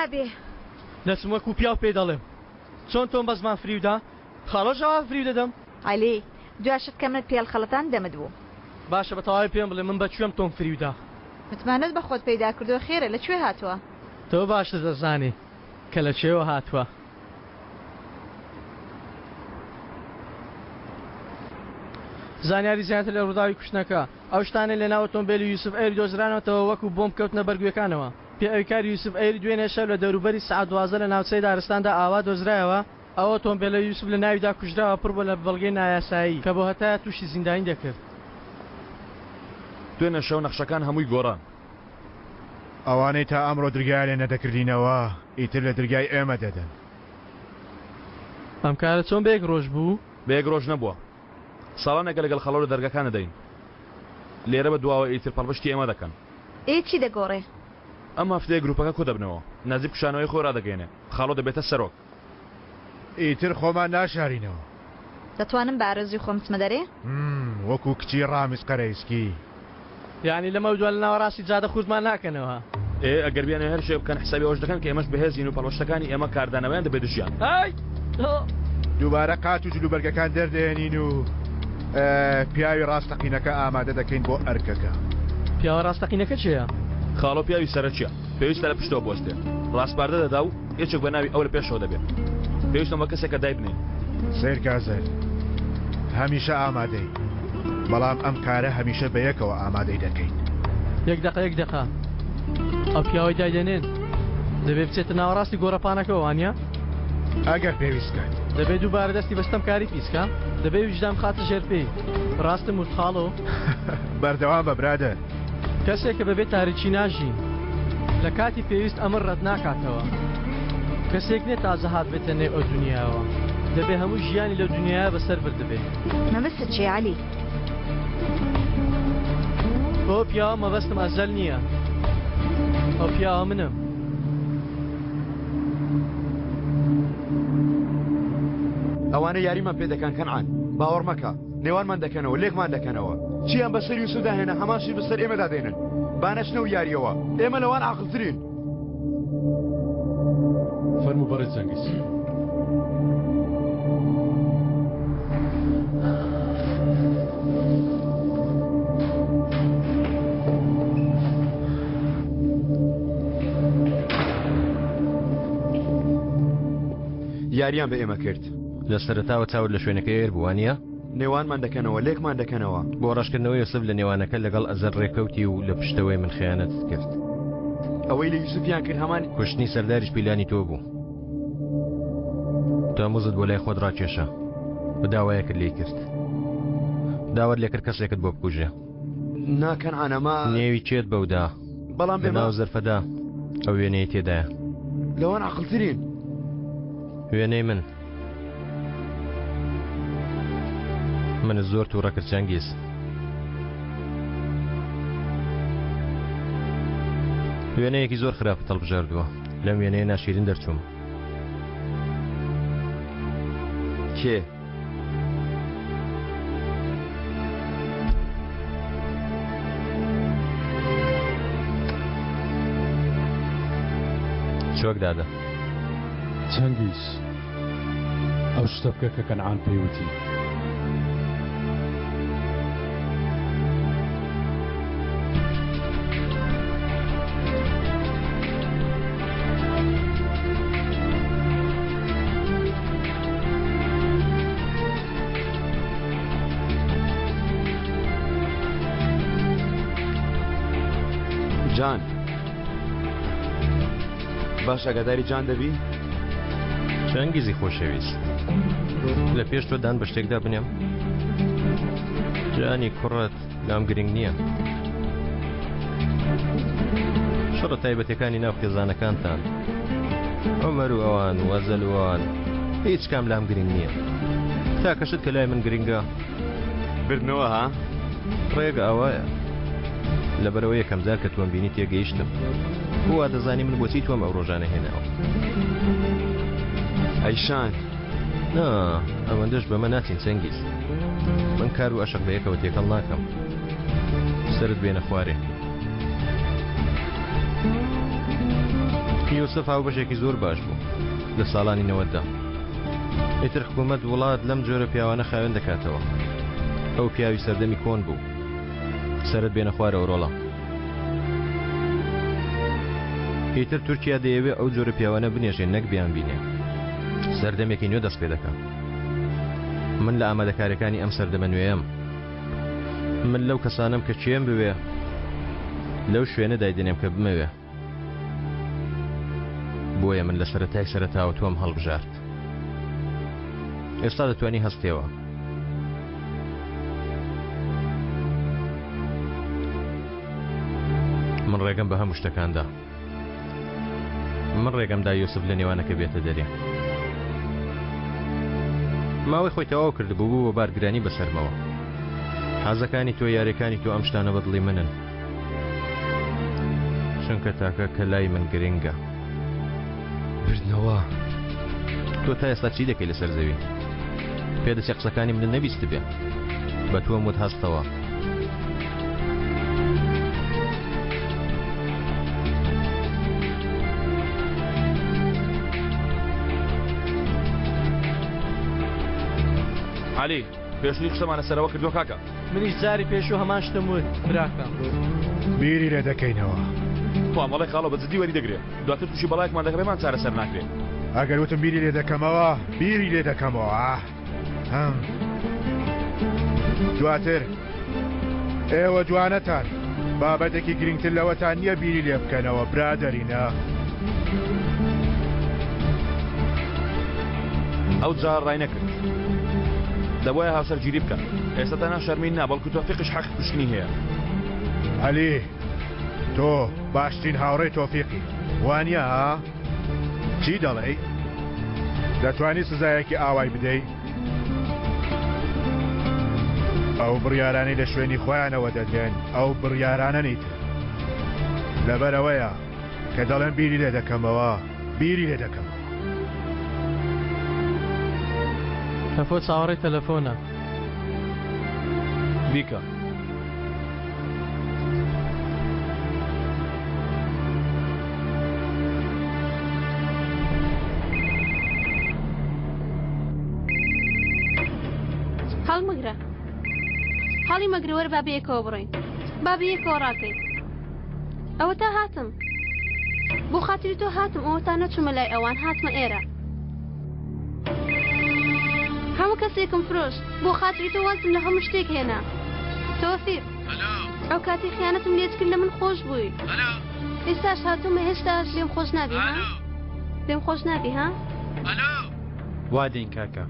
نابێ دەچم وەکو پیا و پێ دەڵێم چۆن تۆم بە زمان فریودا خاڵۆ ژەوا فریو دەدەم عەلی دواشت کە منت پێڵ خەڵەتان دەمت بوو باشە بە تەواوی پێم بڵێ من بەکوێم تۆم فریودا متمانەت بە خۆت پەیدا کردووە خێرە لەکوێ هاتووە تۆ باشە دەزانی کە لەکوێوە هاتووە زانیاری زیاتر لە ڕووداوی کوشتنەکە ئەو شتانە لە ناو ئۆتۆمبیلی یوسف ئەیری دۆزرانەوە وەکو بۆم کەوتنە بەرگوێکانەوە پێ ئەوکاری یوسف ئەیری دوێنێ شەو لە دەوروبەری سعات 12 لە ناوچەی دارستاندا ئاوا دۆزرایەوە ئەوە ئۆتۆمبیلە یوسف لە ناویدا کوژراوە پڕ بۆ لە بەڵگەی نایاسایی کە بۆ هەتایە تووشی زیندانی دەکرد دوێنە شەو نەخشەکان هەمووی گۆڕان ئەوانەی تا ئەمڕۆ دەرگای لێ نەدەکردینەوە ئیتر لە دەرگای ئێمە دەدەن ئەم کارە چۆن بەیەک ڕۆژ بوو بەیەک ڕۆژ نەبووە ساڵانێکە لەگەڵ خەڵۆ لە دەرگەکانە دەین لێرە بە دواوە ئیتر پەڵبشتی ئێمە دەکەن چی دەگۆڕێ ئەم هەفتەیە گروپەکە کۆ دەبنەوە نازی پیشانەوەی خۆرا دەگەێنێ خاڵۆ دەبێتە سەرۆک ئیتر خۆمان ناشارینەوە دەتوانم بە ئارەزوی خۆم چمە دەرێ وەکو کچی ڕامیز قەرەیسکی یعنی لەمە دووە لە ناوەڕاستی جادە خوردمان ناکەنەوە ئەگەر بیانە هەر شێ بکەن حسابی ئەوش دەکەن کە ئێمەش بەهێزین و پەڵۆشتەکانی ئێمە کاردانەوەیان دەبێت دژیان دووبارە قات و جلوبەرگەکان دەردێنین و پیاوی ڕاستەقینەکە ئامادە دەکەین بۆ ئەرکەکە پیاوە ڕاستەقینەکە چییە؟ خاڵۆ پیاوی سەرچیە پێویستە لە پشتەوە بۆستێ ڕاستپاردە دەدا و یەکێک بە ناوی ئەو لە پێشەوە دەبێت پێویستم بە کەسێکە دای بنێ سیرکازەر هەمیشە ئامادەی بەڵام ئەم کارە هەمیشە بە یەکەوە ئامادەی دەکەین یەک دقە ئەو پیاوەی دایدێنێن دەبێت بچێتە ناوەڕاستی گۆڕەپانەکەەوە وانە؟ ئەگەر پێویستکات دەبێت دووبارە دەستی بەستەم کاری پیسکە دەبێت ویژدام خاتە ژێرپێی ڕاستم وتخاڵۆ بەردەوام بە برادە کەسێک کە بەبێت تاریکی ناژین لە کاتی پێویست ئەمر ڕەت ناکاتەوە کەسێک نێت تازە هات بێتە نێو ئەو دنیاوە دەبێت هەموو ژیانی لەو دنیاە بەسەر بردبێت مەبەستت چێ عەلی؟ بۆ پیاوە مەبەستم ئەزەل نییە ئەو پیاوە منم ئەوانە یاریمان پێ دەکەن کەنعان باوەڕ مەکە نێوانمان دەکەنەوە لێکمان دەکەنەوە چیان بەسەر یوسودا هێنا هەماشی بەسەر ئێمەدا دێنن بانەچنە و یاریەوە ئێمە لەوان عاقڵترین فەرموو بەڕێز جەنگیز یاریان بە ئێمە کرد لە سەرەتاوە چاور لە شوێنەکە ئێر بووانە نێوانمان دەکەنەوە لێکمان دەکەنەوە بۆ ڕاشکردنەوەی یوسف لە نێوانەکە لەگەڵ ئەزەر ڕێکەوتی و لە پشتەوەی من خیانەتت کرد ئەوەی لە یوسفیان کرد هەمان کوشتنی سەرداریش پیلانی تۆ بوو تۆموزت بۆ لای خۆت ڕاکێشە بداوایەکت لێ کرد داوەت لێ کرد کەسێکت بۆ بکوژێ ناکەنعانەما نێوی چێت بەودا بەڵام لە ناو زەرفەدا ئەو وێنەیە تێدایە لەوان عاقڵترین وێنەی من زۆر تووڕە کرد جەنگیز وێنەیەکی زۆر خراپ هەڵبژاردووە لەم وێنەیە ناشیرین دەرچووم کێ چۆک دادا جەنگیز ئەو شتە بکە کە کەنعان پێوتی جان باش ئەگاداری جان دەبی؟ جەنگیزی خۆشەویست لە پێش تۆدان بە شتێکدا بنێم جانی کوڕەت لام گرنگ نییە شەڕە تایبەتەکانی ناو خێزانەکانتان عومەر و ئەوان وەزەلوان هیچ کام لام گرنگ نییە تا کەشت کە لای من گرنگە بردنەوە ها؟ ڕێگە ئەوایە لەبەرەوەی یەکەم جار کە تۆم بینی تێگەیشتم وا دەزانی من بۆچی تۆم ئەو ڕۆژانە هێناوە ئەیشان نا ئەوەندەش بەمە ناچین جەنگیز من کار و ئەشق بە یەکەوە تێکەڵ ناکەم سرت بێنە خوارێ یوسف هاو بەشێکی زۆر باش بوو لە ساڵانی 90دا. ئیتر حکوومەت وڵات لەم جۆرە پیاوانە خاوێن دەکاتەوە. ئەو پیاوی سەردەمی کۆن بوو. سەرت بێنە خوارەوە ڕۆڵە. ئیتر تورکیا دەیەوێت ئەو جۆرە پیاوانە بنێژێن نەک بیان بینێ. سەردەمێکی نوێ دەست پێ دەکەم. من لە ئامادەکاریەکانی ئەم سەردەمە نوێیەم. من لەو کەسانم کە چێم بوێ لەو شوێنە دایدێنێم کە بمەوێ. بۆیە من لە سەرەتای سەرەتاوە تۆم هەڵبژارد. ئێستا دەتوانی هەستێەوە. من ڕێگەم بە هەموو شتەکاندا. من ڕێگەمدا یوسف لە نێوانەکە بێتە دەرێ. ماوەی خۆی تەواو کردبوو بوو بە بارگرانی بەسەرمەوە. حەزەکانی تۆ یاریەکانی تۆ ئەم شتانە بەدڵی منن. چونکە تاکە کە لای من گرنگە. بردنەوە. تۆ تا ئێستا چی دەکەی لەسەر زەوی؟ پێدەچێ قسەکانی من نەبیست بێ. بە تۆم وت هەستەوە. علی پێشوی قسەمانە سەرەوە کردووە کاکە. منیش جاری پێشوو هەمان شتم وت براکەم. بیری لێ دەکەینەوە. مەڵی خاڵۆ بە جددی وەری دەگرێت. دواتر تووشی بەڵایەکمان دەکە بێمان چارەسەر ناکرێت. ئەگەر وتم بیری لێ دەکەمەوە بیری لێ دەکەمەوە. دواتر ئێوە جوانەتان بابەتێکی گرنگتر لەوەتان نییە بیری لێ بکەنەوە برادەرینە. ئەو جار ڕای نەکرد. دەبایە هاوسەرگیری بکەن. ئێستا تەنها شەرمین نا بەڵکو تۆفیقش حەق پشتنی هەیە. عەلی تۆ باشترین هاوڕێی تۆفیقی وانە ها؟ چی دەڵێ؟ دەتوانی سزایەکی ئاوای بدەیت؟ ئەو بڕیارانەی لە شوێنی خۆیانەوە دەدرێن ئەو بڕیارانە نیت. لەبەرەوەیە کە دەڵێن بیری لێ دەکەمەوە بیری لێ دەکەم. تەفۆ چاوەڕێی تەلەفۆنە. بیکە. هەڵمەگرە. هەڵی مەگرە وەرە با بەیەکەوە بڕۆین. با بەیەکەوە ڕاکەین. ئەوە تا هاتم. بۆ خاتری تۆ هاتم ئەوە تا نەچوومە لای ئەوان هاتمە ئێرە. هەموو کەسێکم فرۆشت بۆ خاتری تۆ وازم لە هەموو شتێک هێنا. تۆفیق ئەو کاتی خیانەتم لێت کرد لە من خۆش بووی. ئێستاش هاتوومە هێشتاش لێم خۆش نابی ها؟ لێم خۆش نابی ها؟ وا دێین کاکە.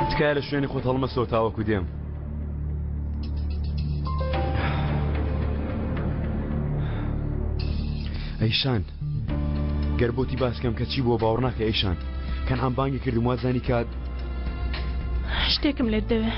تکایە لە شوێنی خۆت هەڵمەسەوە تاوەکو دێم. ئەیشان گەر بۆتی باسکەم کە چی بۆ باوەڕ ناکە ئەیشان کەنعام بانگی کردم وازانی کات شتێکم لێت دەوێ.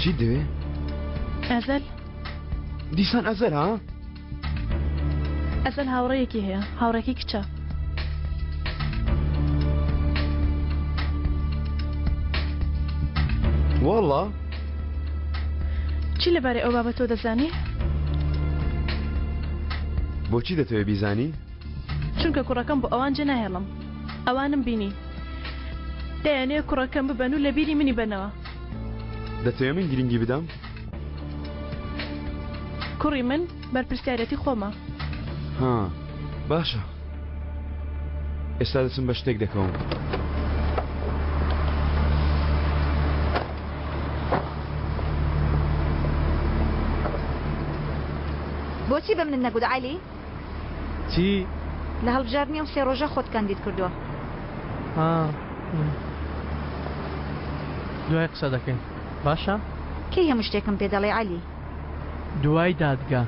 چی دەوێ؟ ئەزەل دیسان ئەزەل ها؟ ئەزەل هاوڕەیەکی هەیە هاوڕێکی کچە. وەڵڵا چی لەبارەی ئەو بابەت تۆ دەزانی؟ بۆچی دەتەوێت بیزانی؟ چونکە کوڕەکەم بۆ ئەوان جێ ناهێڵم. ئەوانم بینی. دەیانەیە کوڕەکەم ببەن و لە بیری منی بنەوە. دەتەوێت من گرنگی بدەم؟ کوڕی من بەرپرسیارەتی خۆمە. ها باشە. ئێستا دەچم بە شتێک دەکەوم. بۆچی بە منت نەگوت عەلی؟ چی؟ لە هەڵبژاردننی ئەو 3 ڕۆژە خۆت کاندید کردووە. دوای قسە دەکەین باشە؟ کەی هەموو شتێکم پێ دەڵێ عەلی؟ دوای دادگا.